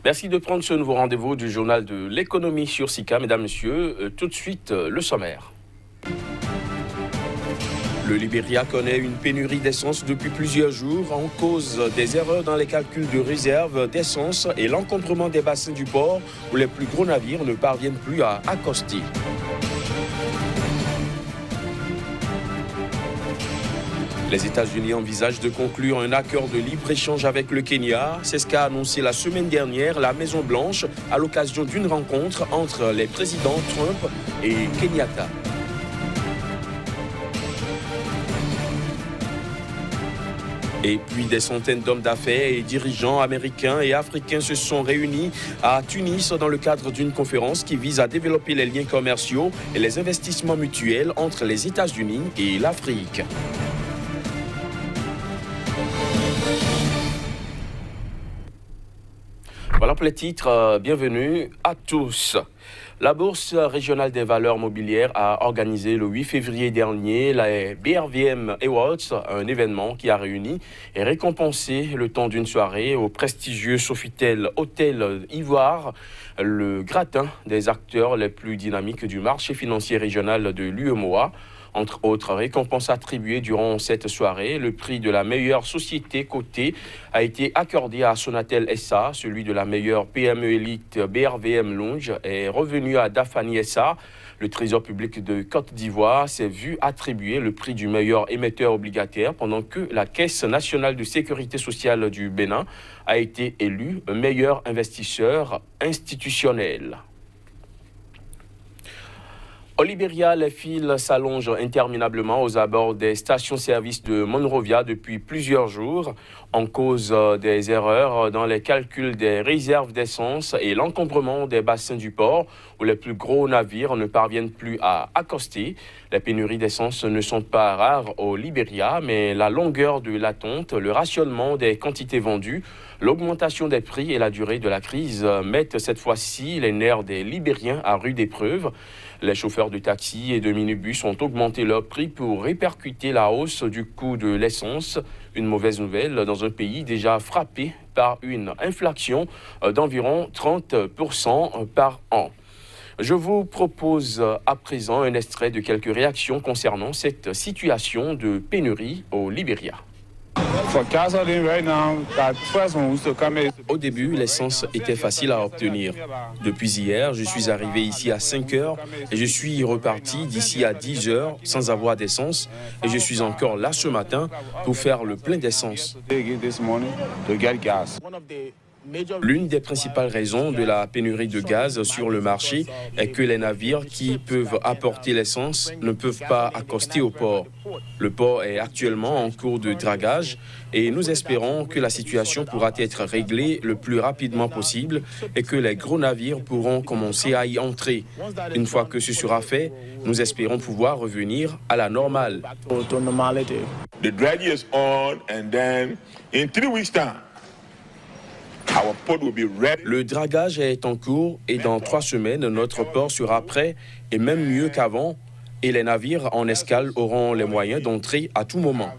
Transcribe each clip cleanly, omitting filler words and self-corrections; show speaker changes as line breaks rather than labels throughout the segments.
Merci de prendre ce nouveau rendez-vous du journal de l'économie sur SICA. Mesdames, Messieurs, tout de suite, le sommaire. Le Libéria connaît une pénurie d'essence depuis plusieurs jours en cause des erreurs dans les calculs de réserve d'essence et l'encombrement des bassins du port où les plus gros navires ne parviennent plus à accoster. Les États-Unis envisagent de conclure un accord de libre-échange avec le Kenya. C'est ce qu'a annoncé la semaine dernière la Maison-Blanche à l'occasion d'une rencontre entre les présidents Trump et Kenyatta. Et puis des centaines d'hommes d'affaires et dirigeants américains et africains se sont réunis à Tunis dans le cadre d'une conférence qui vise à développer les liens commerciaux et les investissements mutuels entre les États-Unis et l'Afrique. Voilà pour les titres, bienvenue à tous. La Bourse régionale des valeurs mobilières a organisé le 8 février dernier la BRVM Awards, un événement qui a réuni et récompensé le temps d'une soirée au prestigieux Sofitel Hôtel Ivoire, le gratin des acteurs les plus dynamiques du marché financier régional de l'UEMOA. Entre autres récompenses attribuées durant cette soirée, le prix de la meilleure société cotée a été accordé à Sonatel SA, celui de la meilleure PME élite BRVM Lounge est revenu à Dafani SA. Le Trésor public de Côte d'Ivoire s'est vu attribuer le prix du meilleur émetteur obligataire pendant que la Caisse nationale de sécurité sociale du Bénin a été élue meilleur investisseur institutionnel. Au Libéria, les files s'allongent interminablement aux abords des stations-service de Monrovia depuis plusieurs jours en cause des erreurs dans les calculs des réserves d'essence et l'encombrement des bassins du port où les plus gros navires ne parviennent plus à accoster. Les pénuries d'essence ne sont pas rares au Libéria, mais la longueur de l'attente, le rationnement des quantités vendues, l'augmentation des prix et la durée de la crise mettent cette fois-ci les nerfs des Libériens à rude épreuve. Les chauffeurs de taxi et de minibus ont augmenté leur prix pour répercuter la hausse du coût de l'essence. Une mauvaise nouvelle dans un pays déjà frappé par une inflation d'environ 30% par an. Je vous propose à présent un extrait de quelques réactions concernant cette situation de pénurie au Libéria. Au début, l'essence était facile à obtenir. Depuis hier, je suis arrivé ici à 5 heures et je suis reparti d'ici à 10 heures sans avoir d'essence et je suis encore là ce matin pour faire le plein d'essence. L'une des principales raisons de la pénurie de gaz sur le marché est que les navires qui peuvent apporter l'essence ne peuvent pas accoster au port. Le port est actuellement en cours de dragage et nous espérons que la situation pourra être réglée le plus rapidement possible et que les gros navires pourront commencer à y entrer. Une fois que ce sera fait, nous espérons pouvoir revenir à la normale.
The dredge is on and then in 3 weeks' time, our port will be ready.
Le dragage est en cours et dans 3 semaines, notre port sera prêt et même mieux qu'avant. Et les navires en escale auront les moyens d'entrer à tout moment.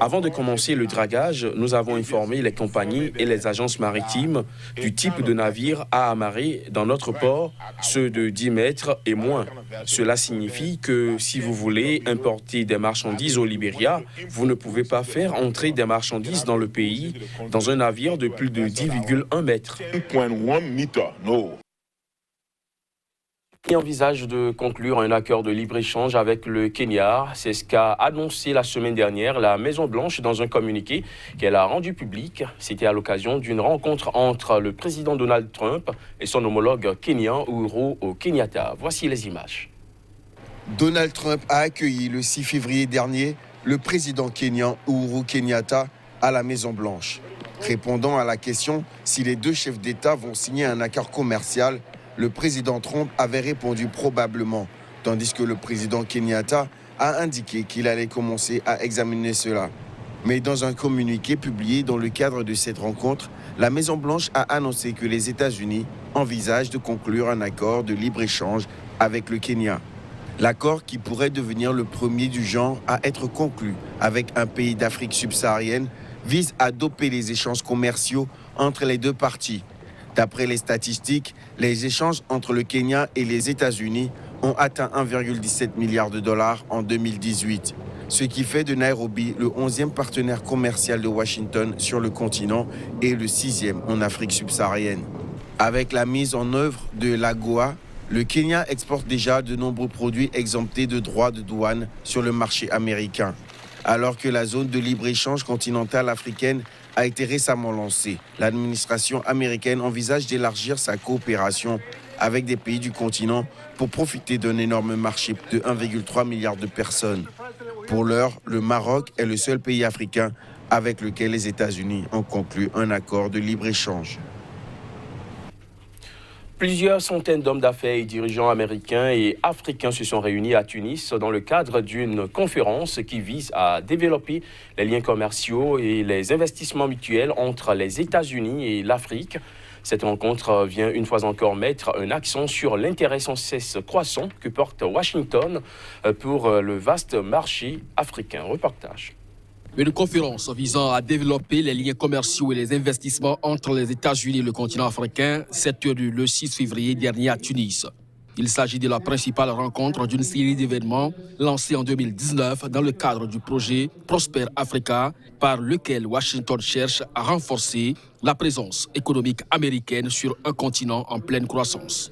Avant de commencer le dragage, nous avons informé les compagnies et les agences maritimes du type de navire à amarrer dans notre port, ceux de 10 mètres et moins. Cela signifie que si vous voulez importer des marchandises au Libéria, vous ne pouvez pas faire entrer des marchandises dans le pays dans un navire de plus de 10,1 mètres. Il envisage de conclure un accord de libre-échange avec le Kenya. C'est ce qu'a annoncé la semaine dernière la Maison-Blanche dans un communiqué qu'elle a rendu public. C'était à l'occasion d'une rencontre entre le président Donald Trump et son homologue kenyan Uhuru Kenyatta. Voici les images.
Donald Trump a accueilli le 6 février dernier le président kenyan Uhuru Kenyatta à la Maison-Blanche. Répondant à la question si les deux chefs d'État vont signer un accord commercial, le président Trump avait répondu probablement, tandis que le président Kenyatta a indiqué qu'il allait commencer à examiner cela. Mais dans un communiqué publié dans le cadre de cette rencontre, la Maison-Blanche a annoncé que les États-Unis envisagent de conclure un accord de libre-échange avec le Kenya. L'accord, qui pourrait devenir le premier du genre à être conclu avec un pays d'Afrique subsaharienne, vise à doper les échanges commerciaux entre les deux parties. D'après les statistiques, les échanges entre le Kenya et les États-Unis ont atteint 1,17 milliard de dollars en 2018, ce qui fait de Nairobi le 11e partenaire commercial de Washington sur le continent et le 6e en Afrique subsaharienne. Avec la mise en œuvre de l'AGOA, le Kenya exporte déjà de nombreux produits exemptés de droits de douane sur le marché américain, alors que la zone de libre-échange continentale africaine a été récemment lancée. L'administration américaine envisage d'élargir sa coopération avec des pays du continent pour profiter d'un énorme marché de 1,3 milliard de personnes. Pour l'heure, le Maroc est le seul pays africain avec lequel les États-Unis ont conclu un accord de libre-échange.
Plusieurs centaines d'hommes d'affaires et dirigeants américains et africains se sont réunis à Tunis dans le cadre d'une conférence qui vise à développer les liens commerciaux et les investissements mutuels entre les États-Unis et l'Afrique. Cette rencontre vient une fois encore mettre un accent sur l'intérêt sans cesse croissant que porte Washington pour le vaste marché africain. Reportage.
Une conférence visant à développer les liens commerciaux et les investissements entre les États-Unis et le continent africain s'est tenue le 6 février dernier à Tunis. Il s'agit de la principale rencontre d'une série d'événements lancés en 2019 dans le cadre du projet Prosper Africa, par lequel Washington cherche à renforcer la présence économique américaine sur un continent en pleine croissance.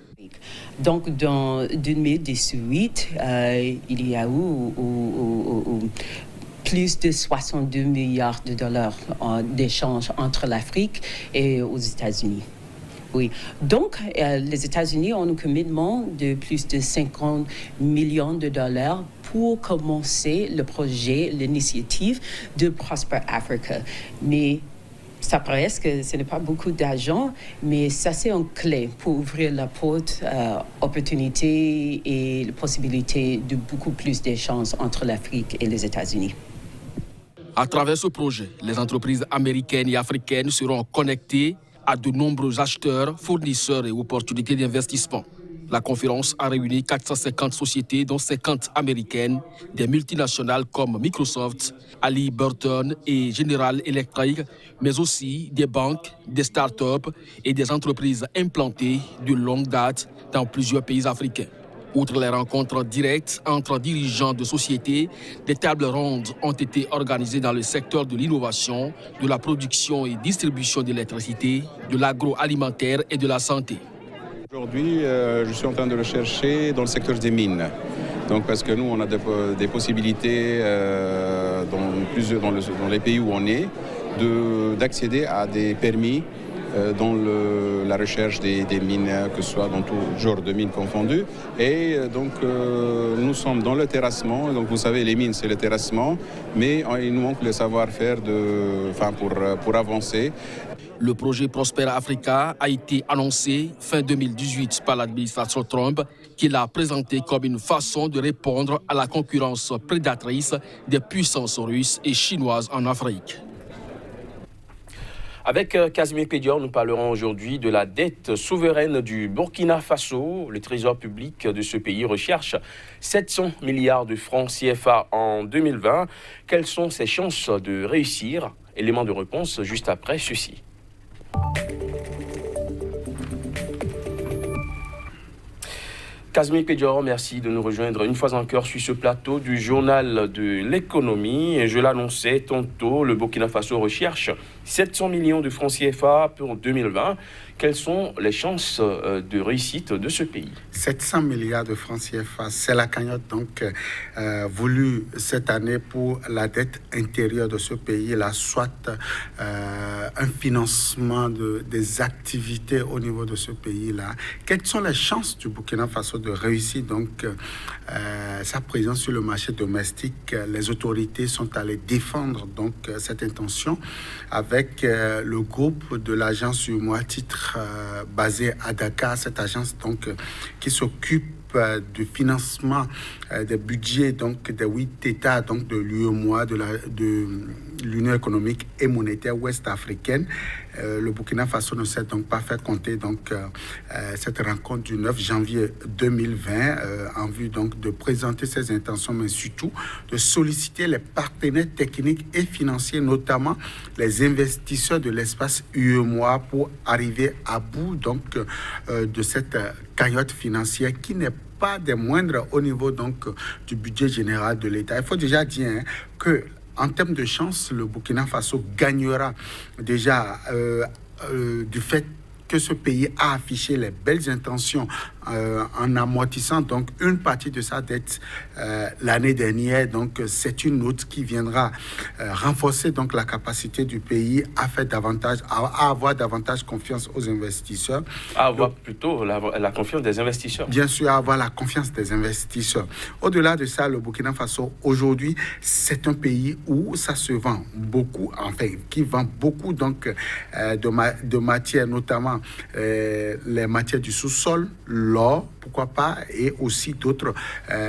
Donc, dans 2018, il y a eu plus de 62 milliards de dollars d'échanges entre l'Afrique et aux États-Unis. Oui. Donc, les États-Unis ont un commitment de plus de 50 millions de dollars pour commencer le projet, l'initiative de Prosper Africa. Mais ça paraît que ce n'est pas beaucoup d'argent, mais ça c'est une clé pour ouvrir la porte opportunité et la possibilité de beaucoup plus d'échanges entre l'Afrique et les États-Unis.
À travers ce projet, les entreprises américaines et africaines seront connectées à de nombreux acheteurs, fournisseurs et opportunités d'investissement. La conférence a réuni 450 sociétés, dont 50 américaines, des multinationales comme Microsoft, Halliburton et General Electric, mais aussi des banques, des start-up et des entreprises implantées de longue date dans plusieurs pays africains. Outre les rencontres directes entre dirigeants de sociétés, des tables rondes ont été organisées dans le secteur de l'innovation, de la production et distribution d'électricité, de l'agroalimentaire et de la santé.
Aujourd'hui, je suis en train de rechercher dans le secteur des mines. Donc, parce que nous, on a des possibilités dans les pays où on est d'accéder à des permis dans la recherche des mines, que ce soit dans tout genre de mines confondues. Et donc, nous sommes dans le terrassement. Donc, vous savez, les mines, c'est le terrassement, mais il nous manque le savoir-faire pour avancer.
Le projet Prosper Africa a été annoncé fin 2018 par l'administration Trump, qui l'a présenté comme une façon de répondre à la concurrence prédatrice des puissances russes et chinoises en Afrique.
Avec Casimir Pédior, nous parlerons aujourd'hui de la dette souveraine du Burkina Faso. Le trésor public de ce pays recherche 700 milliards de francs CFA en 2020. Quelles sont ses chances de réussir? Élément de réponse juste après ceci. Casimir Pédior, merci de nous rejoindre une fois encore sur ce plateau du journal de l'économie. Et je l'annonçais tantôt, le Burkina Faso recherche 700 millions de francs CFA pour 2020. Quelles sont les chances de réussite de ce pays?
700 milliards de francs CFA, c'est la cagnotte donc voulue cette année pour la dette intérieure de ce pays-là, soit un financement des activités au niveau de ce pays-là. Quelles sont les chances du Burkina Faso de réussir donc sa présence sur le marché domestique? Les autorités sont allées défendre donc cette intention avec le groupe de l'agence UEMOA titre basée à Dakar, cette agence donc qui s'occupe du financement des budgets donc, des 8 États donc, de l'UEMOA, de l'Union économique et monétaire ouest-africaine. Le Burkina Faso ne s'est donc pas fait compter donc, cette rencontre du 9 janvier 2020 en vue donc, de présenter ses intentions, mais surtout de solliciter les partenaires techniques et financiers, notamment les investisseurs de l'espace UEMOA, pour arriver à bout donc, de cette cagnotte financière qui n'est pas des moindres au niveau donc, du budget général de l'État. Il faut déjà dire que en termes de chance, le Burkina Faso gagnera déjà du fait que ce pays a affiché les belles intentions en amortissant donc une partie de sa dette l'année dernière. Donc c'est une autre qui viendra renforcer donc la capacité du pays à faire davantage, à avoir davantage confiance aux investisseurs.
À avoir plutôt la confiance des investisseurs.
Bien sûr, à avoir la confiance des investisseurs. Au-delà de ça, le Burkina Faso aujourd'hui, c'est un pays où ça se vend beaucoup, enfin qui vend beaucoup donc de matières, notamment les matières du sous-sol, l'or, pourquoi pas, et aussi d'autres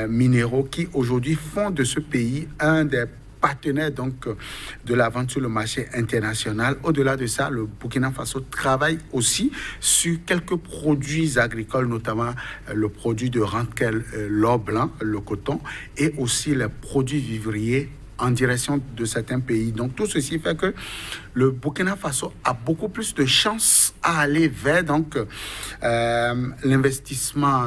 minéraux qui aujourd'hui font de ce pays un des partenaires donc, de la vente sur le marché international. Au-delà de ça, le Burkina Faso travaille aussi sur quelques produits agricoles, notamment le produit de rente qu'est l'or blanc, le coton, et aussi les produits vivriers en direction de certains pays. Donc tout ceci fait que le Burkina Faso a beaucoup plus de chances à aller vers donc, l'investissement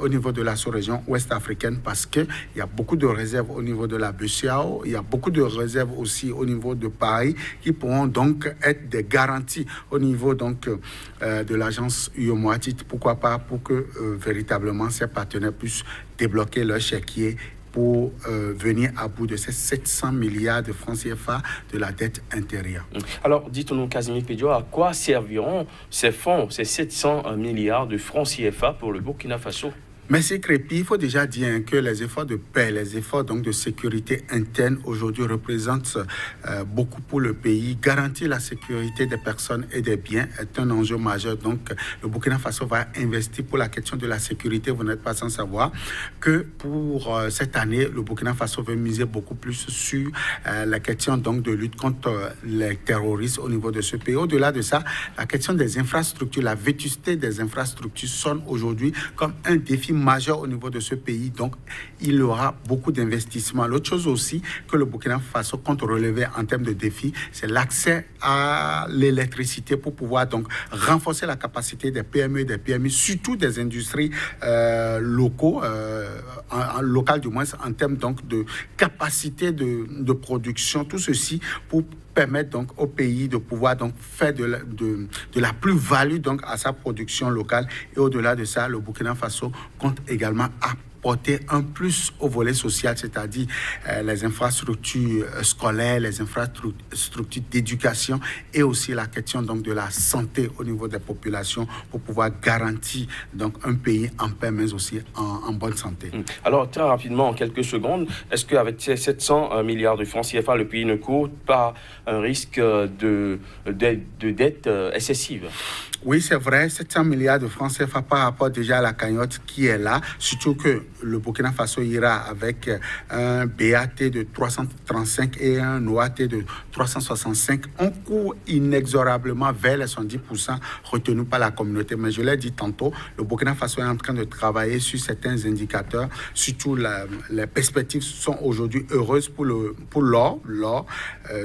au niveau de la sous-région ouest-africaine, parce qu'il y a beaucoup de réserves au niveau de la BCEAO, il y a beaucoup de réserves aussi au niveau de Paris qui pourront donc être des garanties au niveau donc, de l'agence UEMOA, pourquoi pas, pour que véritablement ces partenaires puissent débloquer leur chéquier pour venir à bout de ces 700 milliards de francs CFA de la dette intérieure.
Alors, dites-nous, Casimir Pédio, à quoi serviront ces fonds, ces 700 milliards de francs CFA pour le Burkina Faso ?
Merci Crépi, il faut déjà dire que les efforts de paix, les efforts donc de sécurité interne aujourd'hui représentent beaucoup pour le pays. Garantir la sécurité des personnes et des biens est un enjeu majeur. Donc le Burkina Faso va investir pour la question de la sécurité. Vous n'êtes pas sans savoir que pour cette année, le Burkina Faso veut miser beaucoup plus sur la question donc de lutte contre les terroristes au niveau de ce pays. Au-delà de ça, la question des infrastructures, la vétusté des infrastructures sonne aujourd'hui comme un défi majeur au niveau de ce pays, donc il y aura beaucoup d'investissements. L'autre chose aussi que le Burkina Faso compte relever en termes de défis, c'est l'accès à l'électricité pour pouvoir donc renforcer la capacité des PME et des PMI, surtout des industries locales du moins, en termes donc de capacité de production, tout ceci pour permettre donc au pays de pouvoir donc faire de la plus-value donc à sa production locale. Et au-delà de ça, le Burkina Faso compte également apporter un plus au volet social, c'est-à-dire les infrastructures scolaires, les infrastructures d'éducation et aussi la question donc de la santé au niveau des populations pour pouvoir garantir donc un pays en paix mais aussi en bonne santé.
Alors très rapidement, en quelques secondes, est-ce qu'avec ces 700 milliards de francs CFA, le pays ne court pas un risque de dette excessive?
Oui, c'est vrai, 700 milliards de francs CFA par rapport déjà à la cagnotte qui est là, surtout que le Burkina Faso ira avec un BAT de 335 et un OAT de 365. On court inexorablement vers les 110% retenus par la communauté. Mais je l'ai dit tantôt, le Burkina Faso est en train de travailler sur certains indicateurs. Surtout, les perspectives sont aujourd'hui heureuses pour l'or.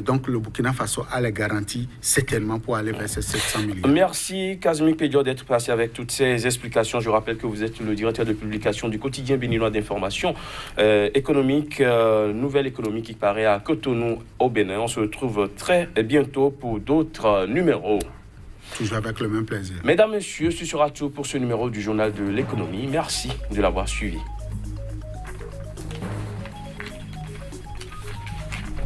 Donc, le Burkina Faso a les garanties certainement pour aller vers ces 700 milliards.
Merci Casimir Pédio d'être passé avec toutes ces explications. Je rappelle que vous êtes le directeur de publication du quotidien béninois d'information économique, Nouvelle Économie qui paraît à Cotonou au Bénin. On se retrouve très bientôt pour d'autres numéros.
Toujours avec le même plaisir.
Mesdames, Messieurs, ce sera tout pour ce numéro du Journal de l'économie. Merci de l'avoir suivi.